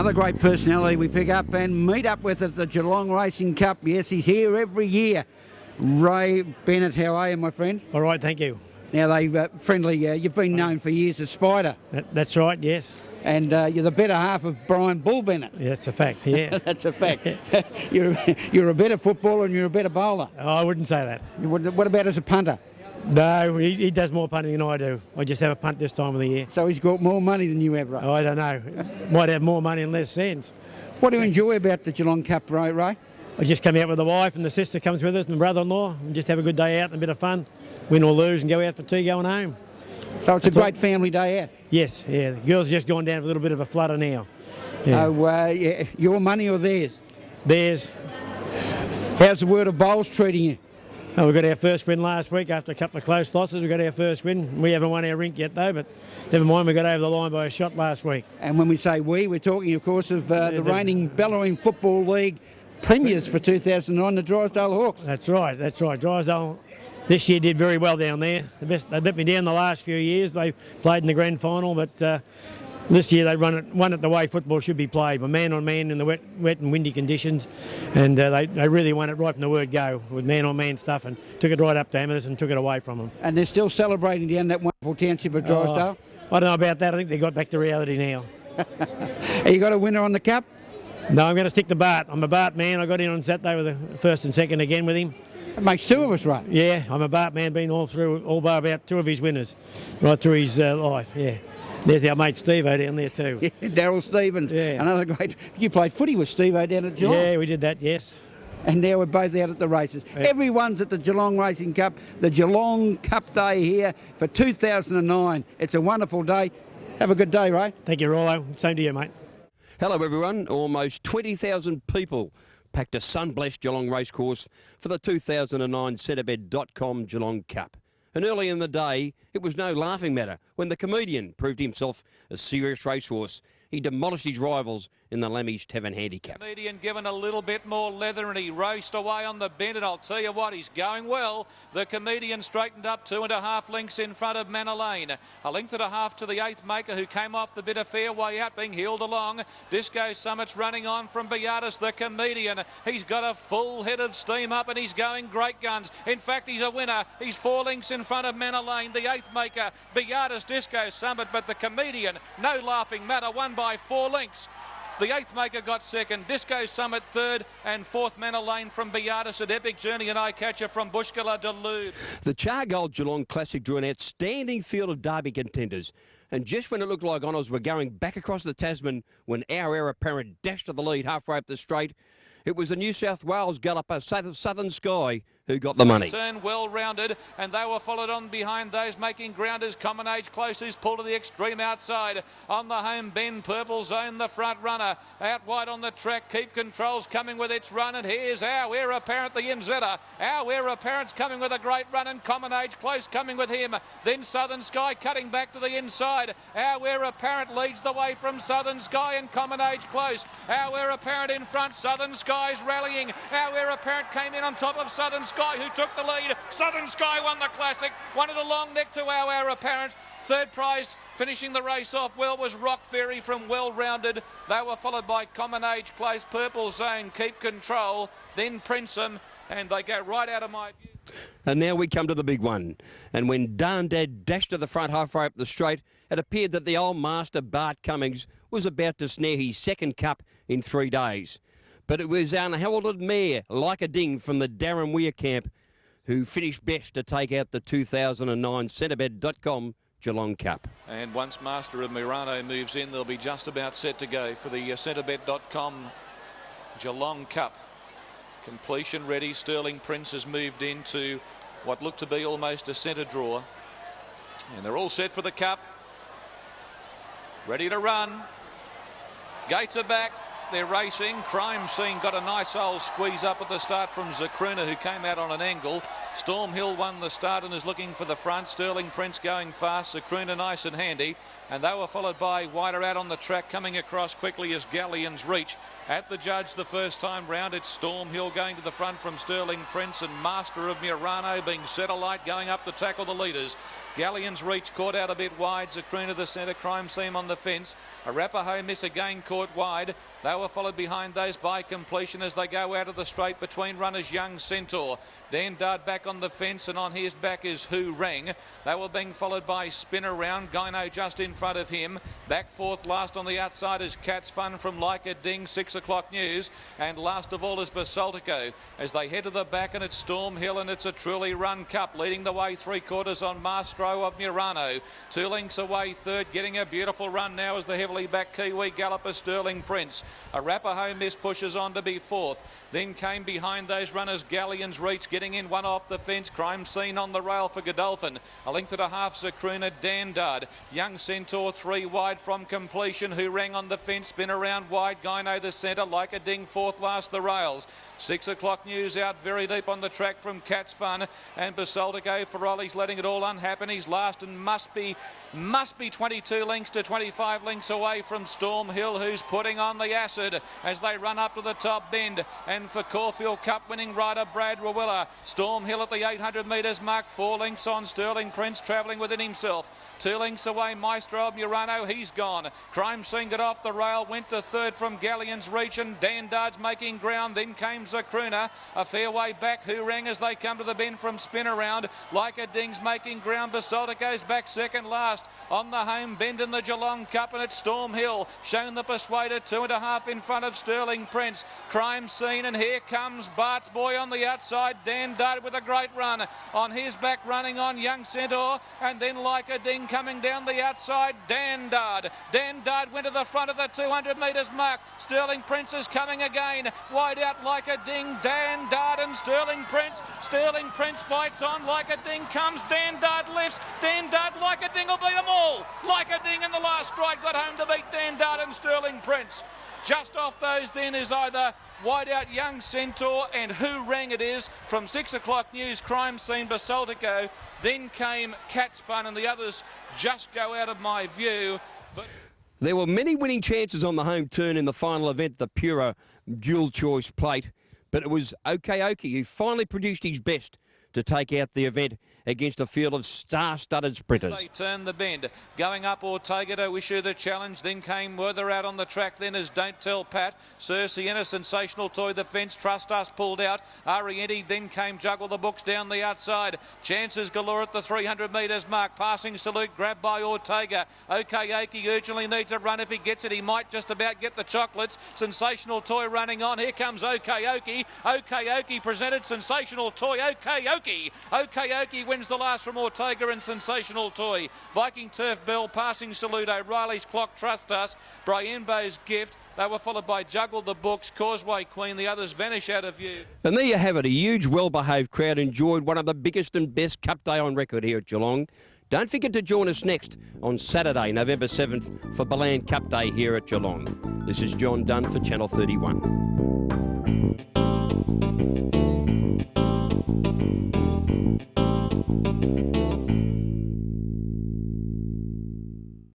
Another great personality we pick up and meet up with at the Geelong Racing Cup. Yes, he's here every year. Ray Bennett, how are you, my friend? All right, thank you. Now, you've been known for years as Spider. That's right, yes. And you're the better half of Brian Bull Bennett. Yeah, that's a fact, yeah. That's a fact. You're a better footballer and you're a better bowler. Oh, I wouldn't say that. What about as a punter? No, he does more punting than I do. I just have a punt this time of the year. So he's got more money than you have, right? Oh, I don't know. Might have more money and less sense. What do you enjoy about the Geelong Cup, Ray? I just come out with the wife and the sister comes with us and the brother-in-law and just have a good day out and a bit of fun. Win or lose and go out for tea going home. So it's a great family day out? Yes, yeah. The girls just gone down for a little bit of a flutter now. Yeah. Yeah. Your money or theirs? Theirs. How's the word of bowls treating you? Oh, we got our first win last week after a couple of close losses. We got our first win. We haven't won our rink yet though, but never mind, we got over the line by a shot last week. And when we say we're talking, of course, of the reigning Bellarine Football League premiers for 2009, the Drysdale Hawks. That's right. Drysdale this year did very well down there. They let me down the last few years. They played in the grand final, but this year they won it the way football should be played, by man on man in the wet and windy conditions, and they really won it right from the word go with man on man stuff, and took it right up to Amherst and took it away from them. And they're still celebrating down that wonderful township of Drysdale. I don't know about that. I think they got back to reality now. Have you got a winner on the cup? No, I'm going to stick to Bart. I'm a Bart man. I got in on Saturday with the first and second again with him. It makes two of us, right? Yeah, I'm a Bart man, been all bar about two of his winners right through his life, yeah. There's our mate Steve-O down there too. Yeah, Daryl Stevens, yeah. Another great... You played footy with Steve-O down at Geelong. Yeah, we did that, yes. And now we're both out at the races. Yeah. Everyone's at the Geelong Racing Cup, the Geelong Cup Day here for 2009. It's a wonderful day. Have a good day, Ray. Thank you, Rollo. Same to you, mate. Hello, everyone. Almost 20,000 people packed a sun-blessed Geelong racecourse for the 2009 Centrebet.com Geelong Cup. And early in the day, it was no laughing matter when the comedian proved himself a serious racehorse. He demolished his rivals in the Lammy's Tavern Handicap. Comedian given a little bit more leather and he raced away on the bend, and I'll tell you what, he's going well. The comedian straightened up 2.5 lengths in front of Manalane. A length and a half to the eighth maker who came off the bit of fair way out, being heeled along. Disco Summit's running on from Beatis, the comedian. He's got a full head of steam up and he's going great guns. In fact, he's a winner. He's 4 lengths in front of Manalane, the eighth maker, Beatis, Disco Summit, but the comedian, no laughing matter, won by 4 lengths. The eighth maker got second, Disco Summit third, and fourth Manalane from Beatis, at Epic Journey and Eyecatcher from Bushkala Delude. The Chargold Geelong Classic drew an outstanding field of derby contenders. And just when it looked like honours were going back across the Tasman, when our heir apparent dashed to the lead halfway up the straight, it was the New South Wales galloper Southern Sky who got the money. Turn well rounded, and they were followed on behind those making ground as Common Age Close is pulled to the extreme outside. On the home bend, Purple Zone the front runner. Out wide on the track, Keep Control's coming with its run, and here's our heir apparent, the Inzetta. Our heir apparent's coming with a great run, and Common Age Close coming with him. Then Southern Sky cutting back to the inside. Our heir apparent leads the way from Southern Sky and Common Age Close. Our heir apparent in front, Southern Sky's rallying. Our heir apparent came in on top of Southern Sky, who took the lead. Southern Sky won the Classic, won it a long neck to our heir apparent. Third prize, finishing the race off well, was Rock Ferry from Well Rounded. They were followed by Common Age Close, Purple Zone, Keep Control, then Princem, and they go right out of my view. And now we come to the big one. And when Darndad dashed to the front halfway up the straight, it appeared that the old master Bart Cummings was about to snare his second cup in 3 days. But it was our unheralded mare, Like a Ding, from the Darren Weir camp, who finished best to take out the 2009 Centrebet.com Geelong Cup. And once Master of Murano moves in, they'll be just about set to go for the Centrebet.com Geelong Cup. Completion ready. Sterling Prince has moved into what looked to be almost a centre draw. And they're all set for the cup. Ready to run. Gates are back. They're racing. Crime Scene got a nice old squeeze up at the start from Zakruna, who came out on an angle. Storm Hill won the start and is looking for the front. Sterling Prince going fast. Zakruna nice and handy. And they were followed by wider out on the track, coming across quickly as Galleon's Reach. At the judge the first time round, it's Storm Hill going to the front from Sterling Prince, and Master of Murano being set alight going up to tackle the leaders. Galleon's Reach caught out a bit wide. Zakruna the centre, Crime Scene on the fence. Arapaho Miss again caught wide. They were followed behind those by Completion as they go out of the straight between runners Young Centaur. Dan Dard back on the fence, and on his back is Who Rang. They were being followed by Spin Around. Gyno just in front of him. Back fourth last on the outside is Cat's Fun from Like a Ding, 6 o'clock news. And last of all is Basaltico as they head to the back, and it's Storm Hill, and it's a truly run cup. Leading the way 3/4 on Mastro of Murano. 2 lengths away third, getting a beautiful run now is the heavily back Kiwi galloper Sterling Prince. Arapaho Miss pushes on to be fourth. Then came behind those runners Galleon's Reach, getting in one off the fence. Crime Scene on the rail for Godolphin. A length and a half Zakruna, Dan Dard. Young Centaur 3 wide from Completion. Who Rang on the fence, Spin Around wide. Gyno the centre, Like a Ding fourth last the rails. 6 o'clock news out very deep on the track from Cat's Fun, and Basaltico for Ollie's letting it all unhappen. He's last and must be 22 lengths to 25 lengths away from Storm Hill, who's putting on the acid as they run up to the top bend. And for Caulfield Cup winning rider Brad Rawilla, Storm Hill at the 800 metres mark, 4 lengths on Sterling Prince, travelling within himself. 2 lengths away, Maestro of Murano, he's gone. Crime Scene got off the rail, went to third from Galleon's Reach, and Dan Dard's making ground. Then came Zakruna, a fair way back. Who Rang as they come to the bend from Spin Around. Like a Ding's making ground. Basaltico's back second last on the home bend in the Geelong Cup, and it's Storm Hill, shown the Persuader, 2.5 in front of Sterling Prince. Crime Scene, and here comes Bart's Boy on the outside. Dan Dard with a great run on his back, running on Young Centaur, and then Like a Ding coming down the outside. Dan Dard went to the front of the 200 metres mark. Sterling Prince is coming again, wide out Like a Ding. Dan Dard and Sterling Prince. Sterling Prince fights on. Like a Ding comes. Dan Dard lifts. Dan Dard, Like a Ding will beat them all. Like a Ding in the last stride got home to beat Dan Dard and Sterling Prince. Just off those then is either wide out Young Centaur and Who Rang it is from 6 o'clock news, Crime Scene, Basaltico. Then came Cat's Fun, and the others just go out of my view. But There were many winning chances on the home turn in the final event, the Pura Dual Choice Plate, but it was Okeoke who finally produced his best to take out the event against a field of star-studded sprinters. They turned the bend, going up Ortega to issue the challenge. Then came Werther out on the track. Then is Don't Tell Pat, Cersei and a Sensational Toy, the fence, Trust Us pulled out. Arienti, then came Juggle the Books down the outside. Chances galore at the 300 metres mark. Passing Salute, grabbed by Ortega. Okeoke urgently needs a run. If he gets it, he might just about get the chocolates. Sensational Toy running on. Here comes Okeoke. Okeoke presented Sensational Toy. Okeoke wins the last from Ortega and Sensational Toy. Viking Turf Bell, Passing Salute, O'Reilly's Clock, Trust Us, Brienbo's Gift. They were followed by Juggle the Books, Causeway Queen. The others vanish out of view. And there you have it. A huge, well-behaved crowd enjoyed one of the biggest and best Cup Day on record here at Geelong. Don't forget to join us next on Saturday, November 7th for Balan Cup Day here at Geelong. This is John Dunn for Channel 31.